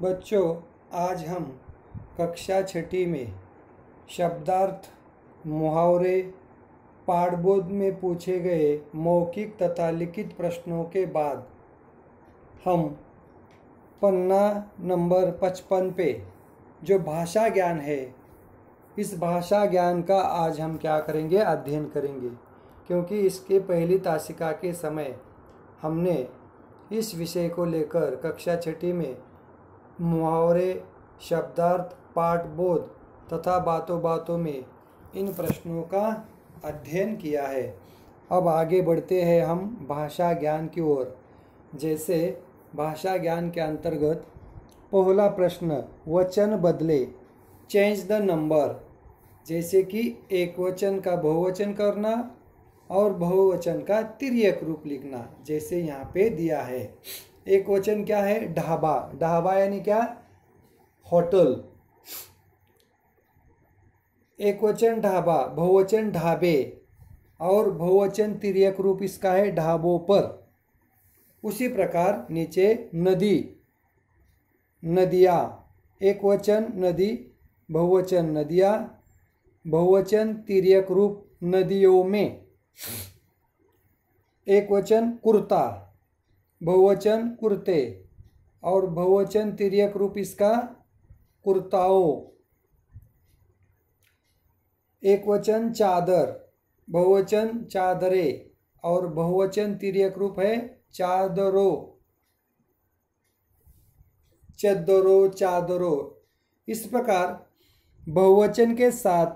बच्चों, आज हम कक्षा छठी में शब्दार्थ, मुहावरे, पाठबोध में पूछे गए मौखिक तथा लिखित प्रश्नों के बाद हम पन्ना नंबर 55 पे जो भाषा ज्ञान है, इस भाषा ज्ञान का आज हम क्या करेंगे, अध्ययन करेंगे। क्योंकि इसके पहली तासिका के समय हमने इस विषय को लेकर कक्षा छठी में मुहावरे, शब्दार्थ, पाठबोध तथा बातों बातों में इन प्रश्नों का अध्ययन किया है। अब आगे बढ़ते हैं हम भाषा ज्ञान की ओर। जैसे भाषा ज्ञान के अंतर्गत पहला प्रश्न, वचन बदले, चेंज द नंबर। जैसे कि एक वचन का बहुवचन करना और बहुवचन का तिर्यक रूप लिखना, जैसे यहाँ पे दिया है। एक वचन क्या है? ढाबा। ढाबा यानी क्या? होटल। एक वचन ढाबा, बहुवचन ढाबे और बहुवचन तिर्यक रूप इसका है ढाबों पर। उसी प्रकार नीचे नदी, नदियाँ। एक वचन नदी, बहुवचन नदियाँ, बहुवचन तिर्यक रूप नदियों में। एक वचन कुर्ता, बहुवचन कुर्ते और बहुवचन तिर्यक रूप इसका कुर्ताओं। एक वचन चादर, बहुवचन चादरे और बहुवचन तिर्यक रूप है चादरों, चद्दरों, चादरों। इस प्रकार बहुवचन के साथ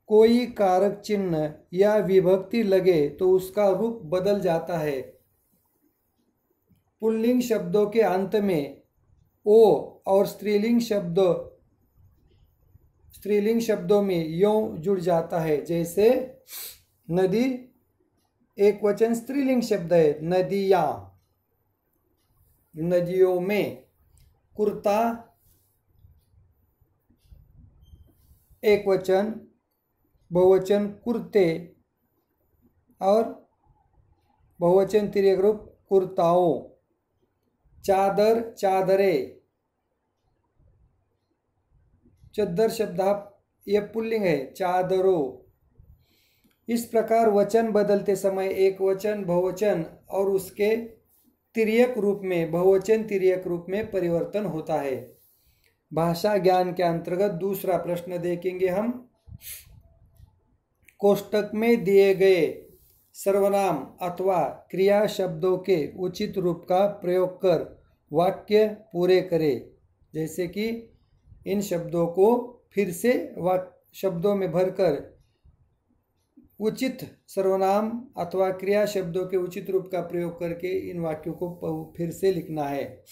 कोई कारक चिन्ह या विभक्ति लगे तो उसका रूप बदल जाता है। पुल्लिंग शब्दों के अंत में ओ और स्त्रीलिंग शब्दों में यो जुड़ जाता है। जैसे नदी एक वचन स्त्रीलिंग शब्द है, नदियाँ, नदियों में। कुर्ता एक वचन, बहुवचन कुर्ते और बहुवचन तिर्यक रूप कुर्ताओं। चादर, चादरे। चद्दर शब्द यह पुल्लिंग है, चादरों। इस प्रकार वचन बदलते समय एक वचन बहुवचन और उसके तिर्यक रूप में, बहुवचन तिर्यक रूप में परिवर्तन होता है। भाषा ज्ञान के अंतर्गत दूसरा प्रश्न देखेंगे हम। कोष्टक में दिए गए सर्वनाम अथवा क्रिया शब्दों के उचित रूप का प्रयोग कर वाक्य पूरे करें। जैसे कि इन शब्दों को फिर से शब्दों में भरकर उचित सर्वनाम अथवा क्रिया शब्दों के उचित रूप का प्रयोग करके इन वाक्यों को फिर से लिखना है।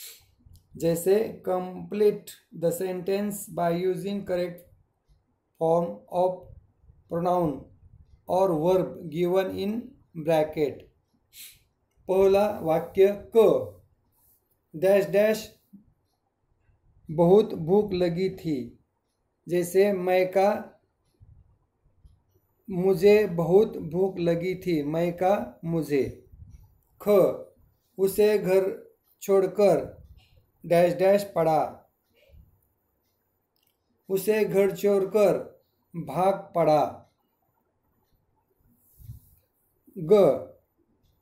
जैसे complete the sentence by using correct form of pronoun और वर्ब गिवन इन ब्रैकेट। पहला वाक्य, क डैश डैश बहुत भूख लगी थी। जैसे मैं का मुझे बहुत भूख लगी थी, मैं का मुझे। ख उसे घर छोड़कर डैश डैश पड़ा, उसे घर छोड़कर भाग पड़ा। ग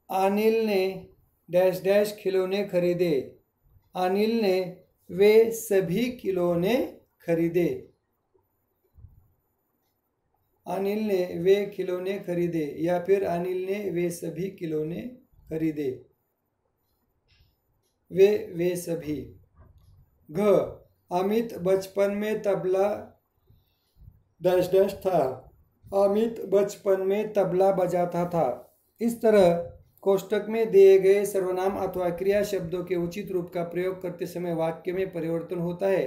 अनिल ने डैश डैश खिलौने खरीदे, अनिल ने वे सभी खिलौने खरीदे, अनिल ने वे खिलौने खरीदे या फिर अनिल ने वे सभी खिलौने खरीदे, वे सभी। घ अमित बचपन में तबला डैश डैश था, अमित बचपन में तबला बजाता था। इस तरह कोष्टक में दिए गए सर्वनाम अथवा क्रिया शब्दों के उचित रूप का प्रयोग करते समय वाक्य में परिवर्तन होता है।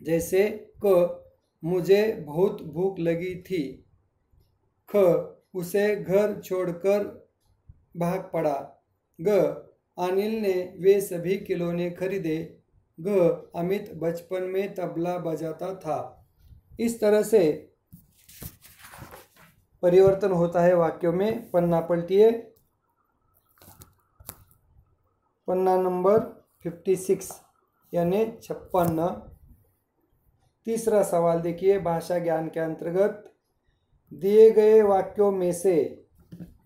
जैसे क मुझे बहुत भूख लगी थी, ख उसे घर छोड़कर भाग पड़ा, ग अनिल ने वे सभी खिलौने खरीदे, ग अमित बचपन में तबला बजाता था। इस तरह से परिवर्तन होता है वाक्यों में। पन्ना पलटिए, पन्ना नंबर 56। यानी 56। तीसरा सवाल देखिए, भाषा ज्ञान के अंतर्गत दिए गए वाक्यों में से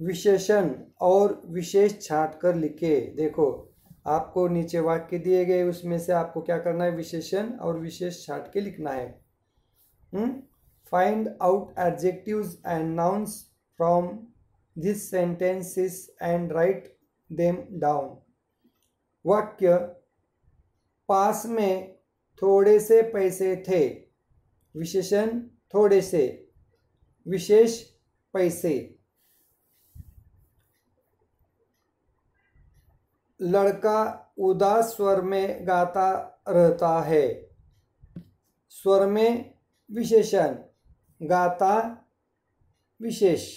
विशेषण और विशेष छांट कर लिखे। देखो आपको नीचे वाक्य दिए गए, उसमें से आपको क्या करना है, विशेषण और विशेष छांट के लिखना है। Find out adjectives and nouns from this sentences and write them down. वाक्य, पास में थोड़े से पैसे थे। विशेषण थोड़े से, विशेष पैसे। लड़का उदास स्वर में गाता रहता है। स्वर में विशेषण, गाता विशेष।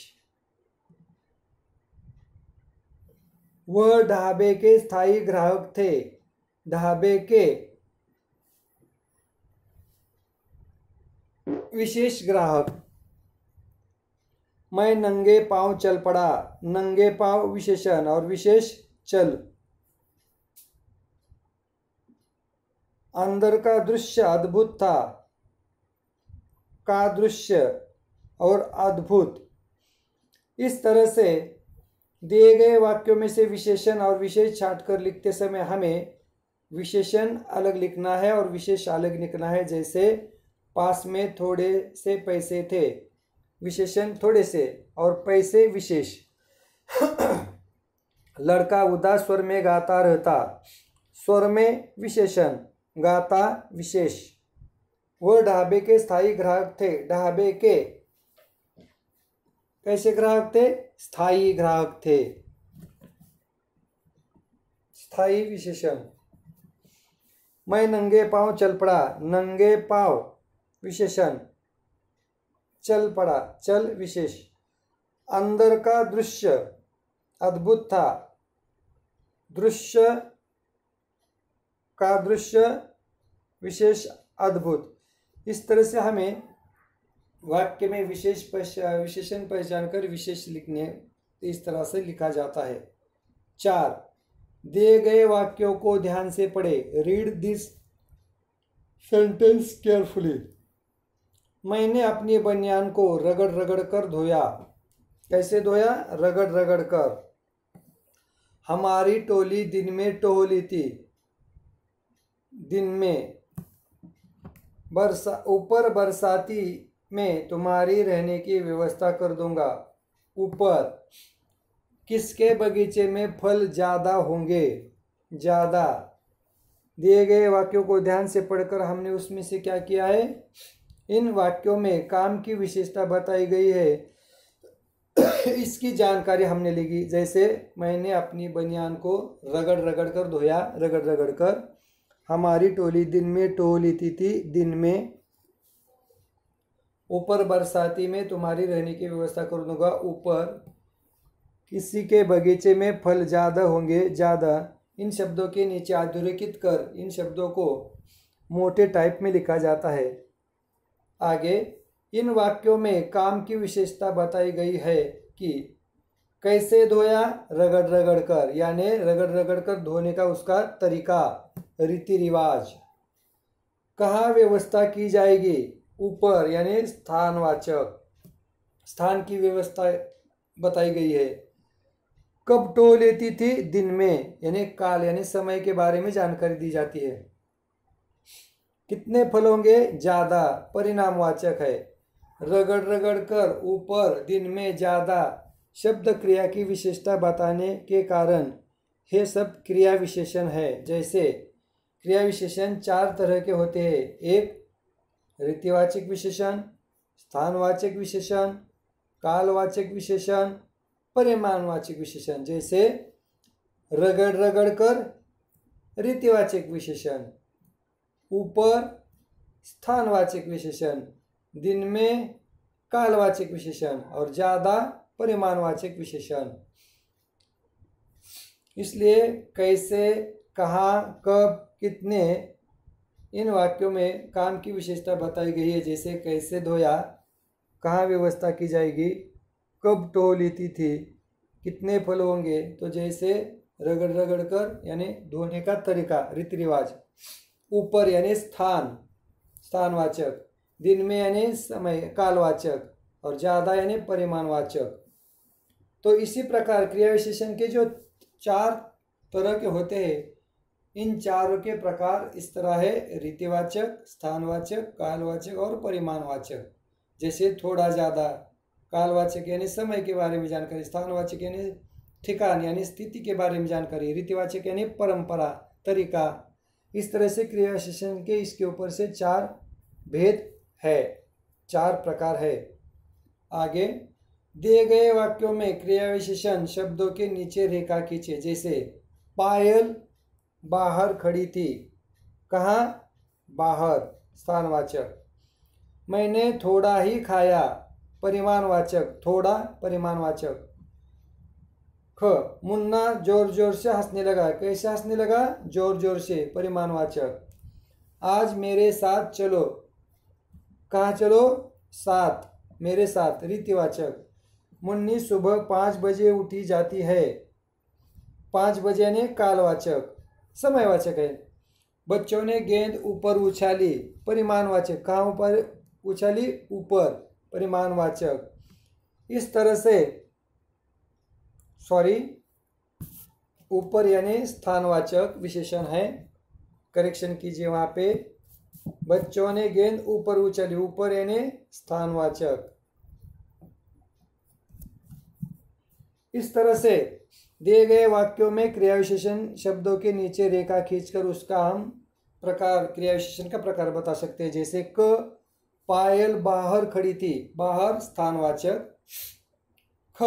वह ढाबे के स्थायी ग्राहक थे। ढाबे के विशेष ग्राहक। मैं नंगे पांव चल पड़ा। नंगे पांव विशेषण और विशेष चल। अंदर का दृश्य अद्भुत था। का दृश्य और अद्भुत। इस तरह से दिए गए वाक्यों में से विशेषण और विशेष छांट कर लिखते समय हमें विशेषण अलग लिखना है और विशेष अलग लिखना है। जैसे पास में थोड़े से पैसे थे, विशेषण थोड़े से और पैसे विशेष। लड़का उदास स्वर में गाता रहता। स्वर में विशेषण, गाता विशेष। वह ढाबे के स्थायी ग्राहक थे। ढाबे के कैसे ग्राहक थे, स्थायी ग्राहक थे। स्थायी विशेषण। मैं नंगे पांव चल पड़ा। नंगे पांव विशेषण, चल पड़ा चल विशेष। अंदर का दृश्य अद्भुत था। दृश्य का दृश्य विशेष अद्भुत। इस तरह से हमें वाक्य में विशेषण पहचान कर विशेष लिखने, इस तरह से लिखा जाता है। 4, दिए गए वाक्यों को ध्यान से पढ़े। Read this sentence carefully. मैंने अपनी बनियान को रगड़ रगड़ कर धोया। कैसे धोया, रगड़ रगड़ कर। हमारी टोली दिन में टहली थी। दिन में। ऊपर बरसाती में तुम्हारी रहने की व्यवस्था कर दूंगा। ऊपर। किसके बगीचे में फल ज्यादा होंगे, ज्यादा। दिए गए वाक्यों को ध्यान से पढ़कर हमने उसमें से क्या किया है, इन वाक्यों में काम की विशेषता बताई गई है, इसकी जानकारी हमने ली। जैसे मैंने अपनी बनियान को रगड़ रगड़ कर धोया, रगड़ रगड़ कर। हमारी टोली दिन में टहली थी। दिन में। ऊपर बरसाती में तुम्हारी रहने की व्यवस्था कर दूंगा। ऊपर। किसी के बगीचे में फल ज़्यादा होंगे, ज़्यादा। इन शब्दों के नीचे अधोरेखित कर इन शब्दों को मोटे टाइप में लिखा जाता है। आगे, इन वाक्यों में काम की विशेषता बताई गई है कि कैसे धोया, रगड़ रगड़ कर, यानी रगड़ रगड़ कर धोने का उसका तरीका, रीति रिवाज। कहाँ व्यवस्था की जाएगी, ऊपर, यानी स्थानवाचक, स्थान की व्यवस्था बताई गई है। कब टो लेती थी, दिन में, यानी काल, यानी समय के बारे में जानकारी दी जाती है। कितने फल होंगे, ज्यादा, परिणामवाचक है। रगड़ रगड़ कर, ऊपर, दिन में, ज्यादा, शब्द क्रिया की विशेषता बताने के कारण ये सब क्रिया विशेषण है। जैसे क्रिया विशेषण 4 तरह के होते हैं। एक, रीतिवाचक विशेषण, स्थानवाचक विशेषण, कालवाचक विशेषण, परिमाणवाचक विशेषण। जैसे रगड़ रगड़ कर, रीतिवाचक विशेषण। ऊपर, स्थानवाचक विशेषण। दिन में, कालवाचक विशेषण। और ज़्यादा, परिमाणवाचक विशेषण। इसलिए कैसे, कहाँ, कब, कितने, इन वाक्यों में काम की विशेषता बताई गई है। जैसे कैसे धोया, कहाँ व्यवस्था की जाएगी, कब टो लेती थी, कितने फल होंगे। तो जैसे रगड़ रगड़ कर, यानी धोने का तरीका, रीति रिवाज। ऊपर यानी स्थान, स्थानवाचक, दिन में यानी समय, कालवाचक, और ज़्यादा यानी परिमाणवाचक। तो इसी प्रकार क्रिया विशेषण के जो 4 तरह के होते हैं, इन चारों के प्रकार इस तरह है: रीतिवाचक, स्थानवाचक, कालवाचक और परिमाणवाचक। जैसे थोड़ा ज़्यादा, कालवाचक यानी समय के बारे में जानकारी, स्थानवाचक यानी ठिकान यानी स्थिति के बारे में जानकारी, रीतिवाचक यानी परंपरा, तरीका। इस तरह से क्रिया विशेषण के इसके ऊपर से 4 भेद है, 4 प्रकार है। आगे, दिए गए वाक्यों में क्रिया विशेषण शब्दों के नीचे रेखा खींचे। जैसे पायल बाहर खड़ी थी, कहाँ? बाहर, स्थानवाचक। मैंने थोड़ा ही खाया, परिमाणवाचक, थोड़ा परिमाणवाचक। ख, मुन्ना जोर जोर से हंसने लगा, कैसे हंसने लगा? जोर जोर से, परिमाणवाचक। आज मेरे साथ चलो, कहाँ चलो? साथ, मेरे साथ, रीतिवाचक। मुन्नी सुबह 5 बजे उठी जाती है, 5 बजे ने कालवाचक, समयवाचक है। बच्चों ने गेंद ऊपर उछाली, परिमाणवाचक, कहाँ ऊपर उछाली? ऊपर, परिमाणवाचक। इस तरह से ऊपर यानी स्थानवाचक विशेषण है, करेक्शन कीजिए वहाँ पे। बच्चों ने गेंद ऊपर उछाली, ऊपर यानी स्थानवाचक। इस तरह से दिए गए वाक्यों में क्रिया विशेषण शब्दों के नीचे रेखा खींचकर उसका हम प्रकार, क्रिया विशेषण का प्रकार बता सकते हैं। जैसे क, पायल बाहर खड़ी थी, बाहर, स्थानवाचक। ख,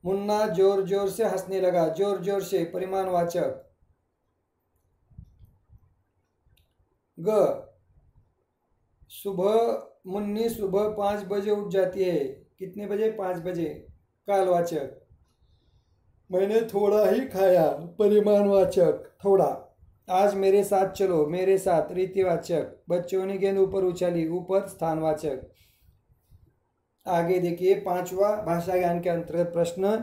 मुन्ना जोर जोर से हंसने लगा, जोर जोर से, परिमाणवाचक। ग, मुन्नी सुबह 5 बजे उठ जाती है, कितने बजे? 5 बजे, कालवाचक। मैंने थोड़ा ही खाया, परिमाणवाचक, थोड़ा। आज मेरे साथ चलो, मेरे साथ, रीतिवाचक। बच्चों ने गेंद ऊपर उछाली, ऊपर, स्थानवाचक। आगे देखिए 5वां भाषा ज्ञान के अंतर्गत प्रश्न।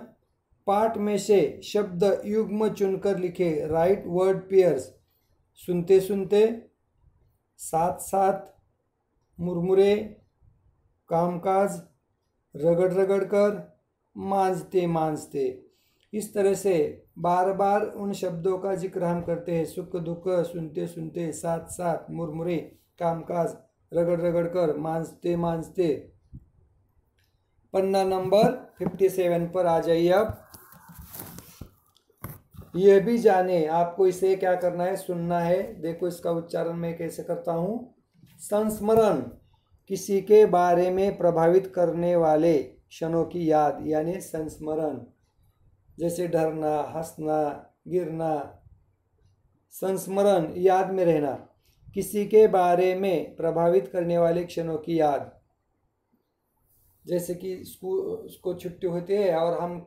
पाठ में से शब्द युग्म चुनकर लिखे, राइट वर्ड पेयर्स। सुनते सुनते, साथ साथ, मुरमुरे, कामकाज, रगड़ रगड़ कर, मांझते मांझते। इस तरह से बार बार उन शब्दों का जिक्र हम करते हैं, सुख दुख, सुनते सुनते, साथ साथ, मुरमुरे, कामकाज, रगड़ रगड़ कर, मांझते मांझते। पन्ना नंबर 57 पर आ जाइए। अब यह भी जाने, आपको इसे क्या करना है? सुनना है। देखो इसका उच्चारण मैं कैसे करता हूँ। संस्मरण, किसी के बारे में प्रभावित करने वाले क्षणों की याद, यानी संस्मरण। जैसे डरना, हंसना, गिरना। संस्मरण, याद में रहना। किसी के बारे में प्रभावित करने वाले क्षणों की याद। जैसे कि स्कूल को छुट्टी होती है और हम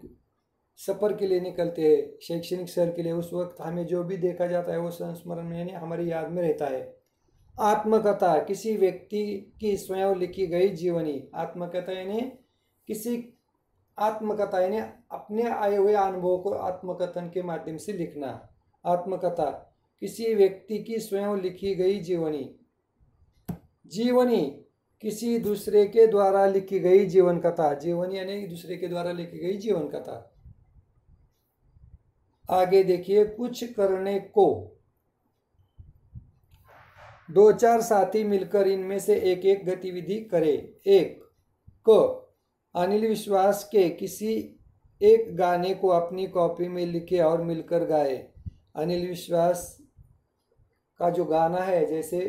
सफ़र के लिए निकलते हैं, शैक्षणिक शहर के लिए, उस वक्त हमें जो भी देखा जाता है वो संस्मरण में यानी हमारी याद में रहता है। आत्मकथा, किसी व्यक्ति की स्वयं लिखी गई जीवनी। आत्मकथा यानी किसी, आत्मकथा यानी अपने आए हुए अनुभवों को आत्मकथन के माध्यम से लिखना। आत्मकथा, किसी व्यक्ति की स्वयं लिखी गई जीवनी। जीवनी, किसी दूसरे के द्वारा लिखी गई जीवन कथा। जीवनी यानी दूसरे के द्वारा लिखी गई जीवन कथा। आगे देखिए, कुछ करने को। 2-4 साथी मिलकर इनमें से एक एक गतिविधि करे। 1, क, अनिल विश्वास के किसी एक गाने को अपनी कॉपी में लिखे और मिलकर गाए। अनिल विश्वास का जो गाना है, जैसे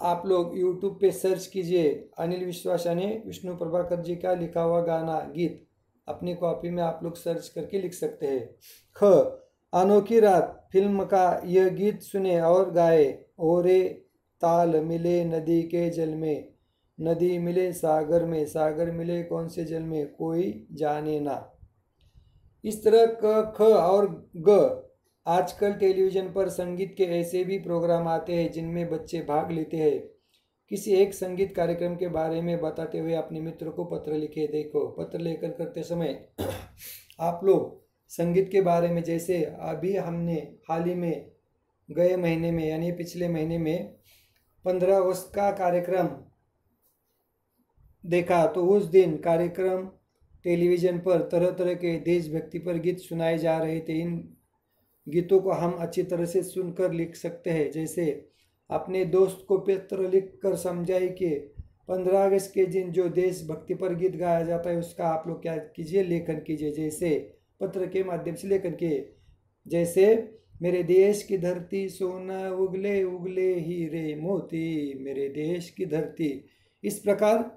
आप लोग YouTube पे सर्च कीजिए, अनिल विश्वास यानी विष्णु प्रभाकर जी का लिखा हुआ गाना, गीत, अपनी कॉपी में आप लोग सर्च करके लिख सकते हैं। ख, अनोखी रात फिल्म का यह गीत सुने और गाए। ओरे ताल मिले नदी के जल में, नदी मिले सागर में, सागर मिले कौन से जल में, कोई जाने ना। इस तरह क, ख और ग। आजकल टेलीविज़न पर संगीत के ऐसे भी प्रोग्राम आते हैं जिनमें बच्चे भाग लेते हैं। किसी एक संगीत कार्यक्रम के बारे में बताते हुए अपने मित्र को पत्र लिखे। देखो, पत्र लेकर करते समय आप लोग संगीत के बारे में, जैसे अभी हमने हाल ही में गए महीने में यानी पिछले महीने में 15 अगस्त का कार्यक्रम देखा तो उस दिन कार्यक्रम टेलीविज़न पर तरह तरह के देशभक्ति पर गीत सुनाए जा रहे थे। इन गीतों को हम अच्छी तरह से सुनकर लिख सकते हैं। जैसे अपने दोस्त को पत्र लिख कर समझाइए कि 15 अगस्त के दिन जो देशभक्ति पर गीत गाया जाता है उसका आप लोग क्या कीजिए, लेखन कीजिए। जैसे पत्र के माध्यम से लेखन किए, जैसे मेरे देश की धरती सोना उगले उगले हीरे मोती, मेरे देश की धरती। इस प्रकार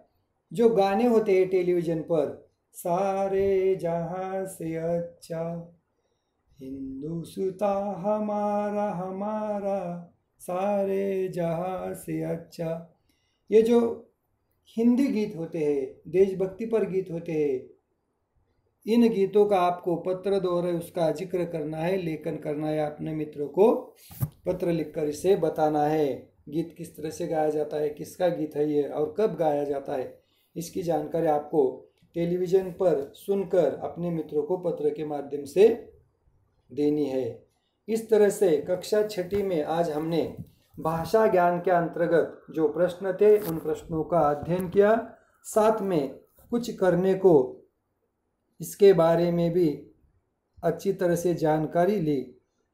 जो गाने होते हैं टेलीविज़न पर, सारे जहां से अच्छा हिंदुस्तान हमारा हमारा, सारे जहां से अच्छा, ये जो हिंदी गीत होते हैं, देशभक्ति पर गीत होते हैं, इन गीतों का आपको पत्र द्वारा उसका जिक्र करना है, लेखन करना है। अपने मित्रों को पत्र लिखकर इसे बताना है गीत किस तरह से गाया जाता है, किसका गीत है ये और कब गाया जाता है, इसकी जानकारी आपको टेलीविज़न पर सुनकर अपने मित्रों को पत्र के माध्यम से देनी है। इस तरह से कक्षा 6ठी में आज हमने भाषा ज्ञान के अंतर्गत जो प्रश्न थे उन प्रश्नों का अध्ययन किया, साथ में कुछ करने को इसके बारे में भी अच्छी तरह से जानकारी ली।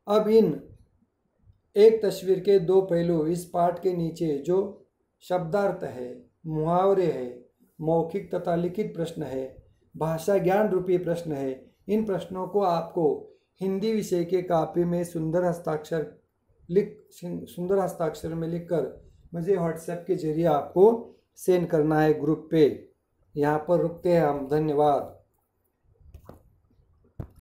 अब इन एक तस्वीर के दो पहलू इस पाठ के नीचे जो शब्दार्थ है, मुहावरे है, मौखिक तथा लिखित प्रश्न है, भाषा ज्ञान रूपी प्रश्न है, इन प्रश्नों को आपको हिंदी विषय के कॉपी में सुंदर हस्ताक्षर में लिखकर मुझे व्हाट्सएप के जरिए आपको सेंड करना है ग्रुप पे। यहाँ पर रुकते हैं हम। धन्यवाद।